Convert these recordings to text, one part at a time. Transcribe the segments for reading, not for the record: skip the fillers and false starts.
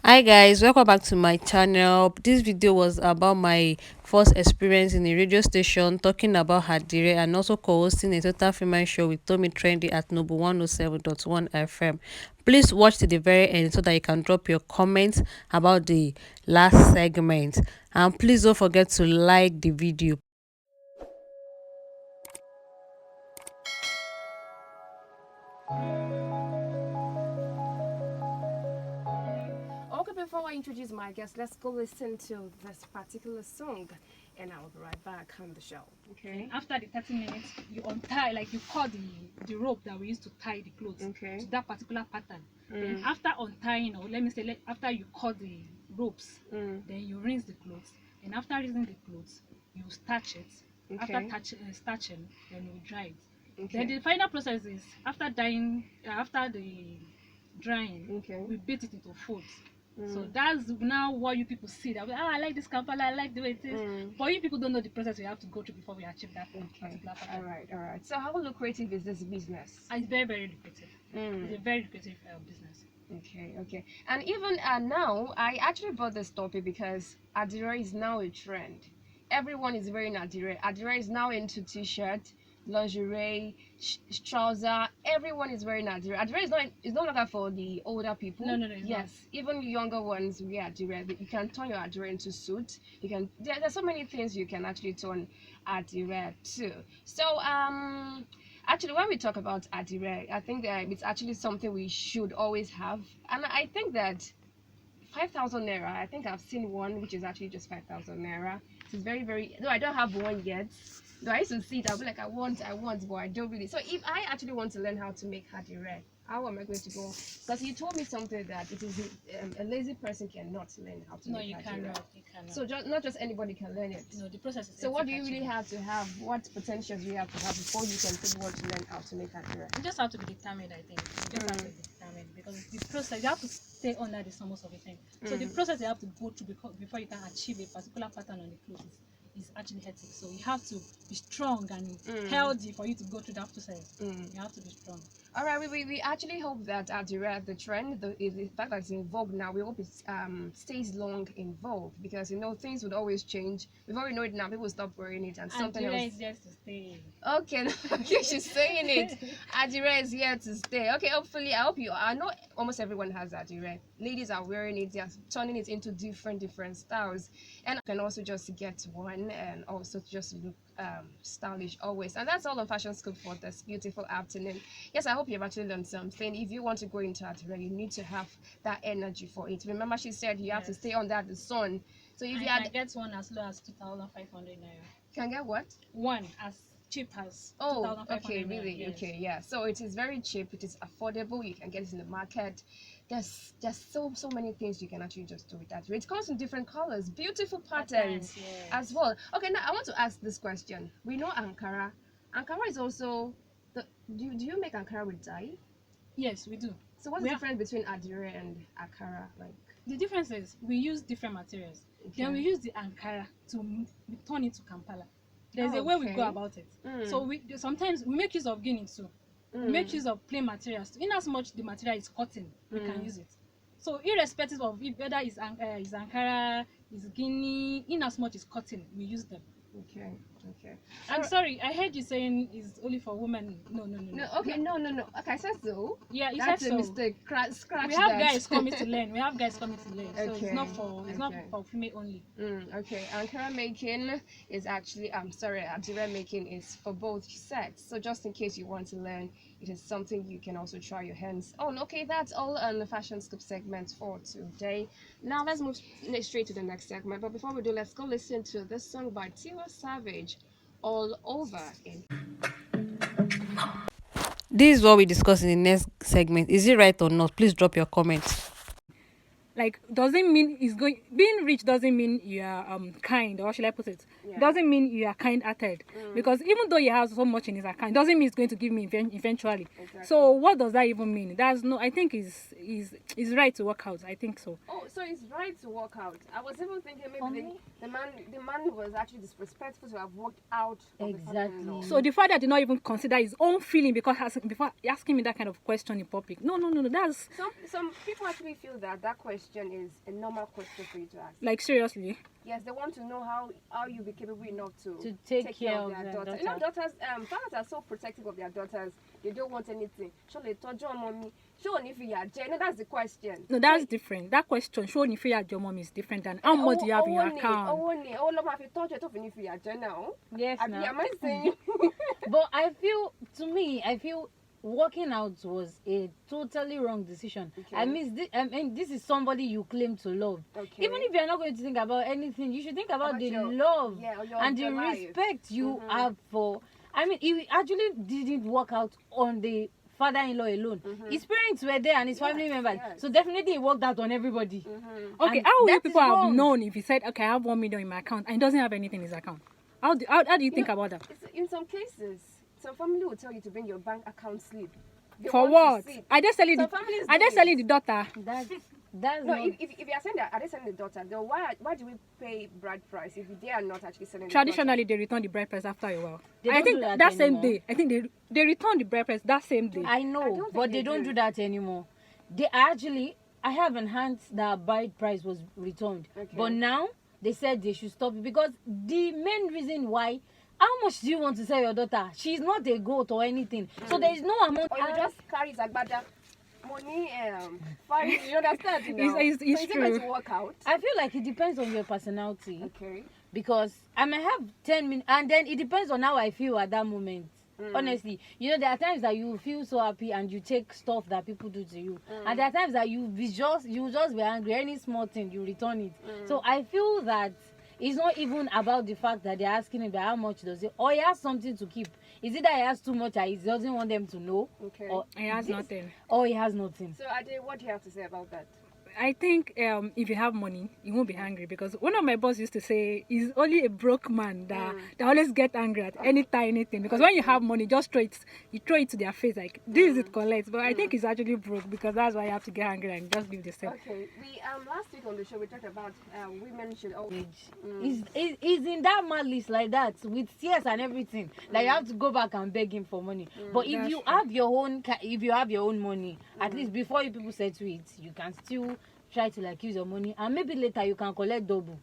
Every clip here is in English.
Hi guys, welcome back to my channel. This video was about my first experience in a radio station, talking about ADIRE and also co-hosting a total female show with Tomi Trendy at Noble 107.1 FM. Please watch to the very end so that you can drop your comments about the last segment, and please don't forget to like the video. Okay, before I introduce my guest, let's go listen to this particular song and I'll be right back on the show. Okay. After the 30 minutes, you untie, like you cut the rope that we used to tie the clothes Okay. to that particular pattern. Then after untying, or let me say, after you cut the ropes, then you rinse the clothes. And after rinsing the clothes, you starch it. Okay. After starching, then you dry it. Okay. Then the final process is after dyeing, after the drying, Okay. we beat it into folds. So that's now what you people see, that I like this Kampala, I like the way it is. But you people don't know the process we have to go through before we achieve that particular pattern. All right. So how lucrative is this business? It's very, very lucrative. It's a very lucrative business. Okay. And even now, I actually brought this topic because ADIRE is now a trend. Everyone is wearing ADIRE. ADIRE is now into t-shirt, lingerie, trouser. Everyone is wearing ADIRE. ADIRE is no longer for the older people. No, Yes, even younger ones wear ADIRE. You can turn your ADIRE into suit. You can. There's so many things you can actually turn ADIRE to. So actually, when we talk about ADIRE, I think that it's actually something we should always have, and I think that 5,000 naira. I think I've seen one which is actually just 5,000 naira. It's very, very. No, I don't have one yet. Though I used to see it, I'll be like, I want, but I don't really. So if I actually want to learn how to make ADIRE, how am I going to go? Because you told me something that it is a lazy person cannot learn how to No, make you ADIRE. cannot. You cannot. So not just anybody can learn it. No, the process is. So what do you really have to have? What potentials do you have to have before you can really want to learn how to make ADIRE? You just have to be determined, I think. You just have to be determined, because the process, you have to stay under the summons of a thing. So the process you have to go through before you can achieve a particular pattern on the clothes is actually hectic. So you have to be strong and healthy for you to go through that process. You have to be strong. All right, we actually hope that ADIRE, the trend, the fact that it's in vogue now, we hope it stays long in vogue, because things would always change. Before we know it now, people stop wearing it and something ADIRE else. is just to stay. Okay, okay, she's saying it. ADIRE is here to stay. Okay, hopefully, I know almost everyone has ADIRE. Ladies are wearing it, they're turning it into different styles, and you can also just get one and also just look stylish always. And that's all on Fashion Scoop for this beautiful afternoon. Yes, I hope you've actually learned something. If you want to go into ADIRE, you need to have that energy for it. Remember, she said you have to stay under the sun. So if you can get one as low as 2,500 naira. Can get what? One as cheap as okay, really? Yes. Okay, yeah. So it is very cheap, it is affordable, you can get it in the market. There's so many things you can actually just do with that. It comes in different colors, beautiful patterns as well. Okay, now I want to ask this question. We know Ankara is also do you make Ankara with dye? Yes, we do. So what's the difference between ADIRE and Ankara? Like, the difference is we use different materials. Then we use the Ankara to turn it to Kampala. There's a way we go about it. So sometimes we make use of Guinea too. We make use of plain materials. In as much the material is cotton, we can use it. So irrespective of whether it's Ankara, is Guinea, in as much is cotton, we use them. Okay. I'm sorry, I heard you saying it's only for women. No. Okay, no. Okay, I said so. Yeah, you that's said a so. mistake. Scratch we have that. guys coming to learn. So Okay, it's not for female only. Okay, Ankara making is actually ADIRE making is for both sets. So just in case you want to learn, it is something you can also try your hands on. Okay, that's all on the Fashion Scoop segment for today. Now let's move straight to the next segment. But before we do, let's go listen to this song by Tiwa Savage, All Over in. This is what we discuss in the next segment. Is it right or not? Please drop your comments. Like, doesn't mean being rich doesn't mean you are kind, or should I put it? Doesn't mean you are kind-hearted, because even though he has so much in his account, doesn't mean it's going to give me eventually. Exactly. So what does that even mean? I think is right to work out. I think so. Oh, so it's right to work out. I was even thinking maybe the man was actually disrespectful to have worked out. Exactly. So the father did not even consider his own feeling before asking me that kind of question in public. No. That's some people actually feel that question question is a normal question for you to ask. Like, seriously? Yes, they want to know how you be capable enough to take care care of their daughter. You know, daughters, fathers are so protective of their daughters. They don't want anything. Show they told your mommy. Show if you are Jane. That's the question. No, that's different. That question, show if you are your mom, is different than how much do you have in your account. Oh, love, have you told you if you are Jane now? Yes, am I saying? But I feel, to me, working out was a totally wrong decision. Okay. I mean, this is somebody you claim to love. Okay. Even if you're not going to think about anything, you should think about the your love and the life. respect you have for. I mean, he actually didn't work out on the father-in-law alone. His parents were there and his family members. Yes. So definitely he worked out on everybody. Okay, And how will you that people is have wrong. known if he said, okay, I have 1 million in my account and he doesn't have anything in his account? How do you think about that? In some cases, some family will tell you to bring your bank account slip. They For want what? to see. Are they selling Some families are do they it. selling the daughter? That's No, not. if you are saying that, are they selling the daughter? Then why do we pay bride price if they are not actually selling Traditionally, they return the bride price after a while. They I don't think do that that same anymore. day. I think they return the bride price that same day. I know, don't but think they they don't do. do that anymore. They actually, I have enhanced that bride price was returned, Okay. but now they said they should stop it because the main reason why. How much do you want to sell your daughter? She's not a goat or anything, so there is no amount. Or you just carry Zagbada money, fine. You understand? You know? It's so is it going true. to work out? I feel like it depends on your personality Okay. because I may have 10 minutes, and then it depends on how I feel at that moment. Honestly, you know, there are times that you feel so happy and you take stuff that people do to you, and there are times that you just be angry. Any small thing you return it. So I feel that it's not even about the fact that they're asking him how much does it, or he has something to keep. Is it that he has too much and he doesn't want them to know, Okay. or He has nothing. or he has nothing? So Ade, what do you have to say about that? I think if you have money, you won't be angry, because one of my boss used to say, "It's only a broke man that always get angry at any tiny thing." Because when you have money, you throw it to their face like, "This is it, collect." But I think it's actually broke, because that's why you have to get angry and just leave the same. Okay. We last week on the show we talked about women should always. Is in that man list like that with tears and everything. Like you have to go back and beg him for money. But if That's you true. have your own, if you have your own money, at least before you people settle it, you can still try to like use your money, and maybe later you can collect double.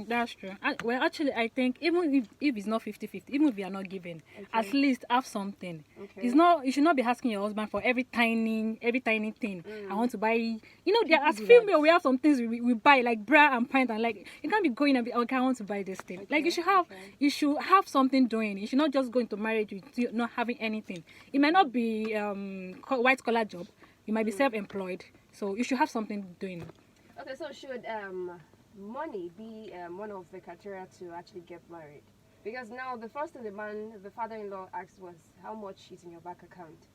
That's true. Well, actually, I think even if it's not 50-50, even if you are not giving, at least have something. Okay. It's not, you should not be asking your husband for every tiny thing. I want to buy. You know, there as female, we have some things we buy, like bra and pant, and like you can't be going and be, okay, I want to buy this thing. Like you should have something doing. You should not just go into marriage with you not having anything. It might not be white collar job. You might be self-employed, so you should have something doing. Okay. So should money be one of the criteria to actually get married? Because now the first thing the father-in-law asked was how much is in your bank account.